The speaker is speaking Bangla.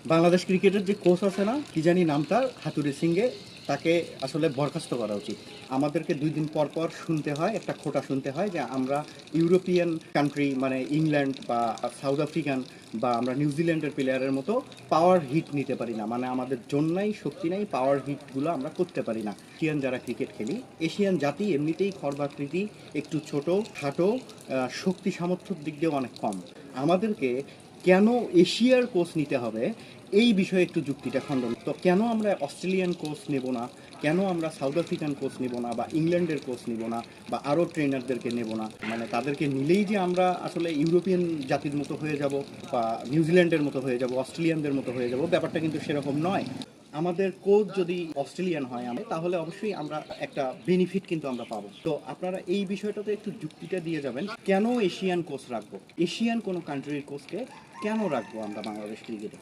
বাংলাদেশ ক্রিকেটের যে কোচ আছে না, কি জানি নাম তার, হাতুড়ি সিংহে, তাকে আসলে বরখাস্ত করা উচিত। আমাদেরকে 2 দিন পর পর শুনতে হয়, একটা খোঁটা শুনতে হয় যে আমরা ইউরোপিয়ান কান্ট্রি মানে ইংল্যান্ড বা সাউথ আফ্রিকান বা আমরা নিউজিল্যান্ডের প্লেয়ারের মতো পাওয়ার হিট নিতে পারি না, মানে আমাদের জোন নাই, শক্তি নাই, পাওয়ার হিটগুলো আমরা করতে পারি না। এশিয়ান যারা ক্রিকেট খেলি, এশিয়ান জাতি এমনিতেই খর্বাকৃতি, একটু ছোট খাটো, শক্তি সামর্থ্যের দিক দিয়েও অনেক কম। আমাদেরকে কেন এশিয়ার কোচ নিতে হবে, এই বিষয়ে একটু যুক্তিটা খণ্ডন। তো কেন আমরা অস্ট্রেলিয়ান কোচ নেব না, কেন আমরা সাউথ আফ্রিকান কোচ নেব না, বা ইংল্যান্ডের কোচ নেব না, বা আরও ট্রেনারদেরকে নেব না? মানে তাদেরকে নিলেই যে আমরা আসলে ইউরোপিয়ান জাতির মতো হয়ে যাব, বা নিউজিল্যান্ডের মতো হয়ে যাব, অস্ট্রেলিয়ানদের মতো হয়ে যাব, ব্যাপারটা কিন্তু সেরকম নয়। আমাদের কোচ যদি অস্ট্রেলিয়ান হয় তাহলে অবশ্যই আমরা একটা বেনিফিট কিন্তু আমরা পাবো। তো আপনারা এই বিষয়টাতে একটু যুক্তিটা দিয়ে যাবেন, কেন এশিয়ান কোচ রাখবো, এশিয়ান কোনো কান্ট্রির কোচকে কেন রাখবো আমরা বাংলাদেশ ক্রিকেটে?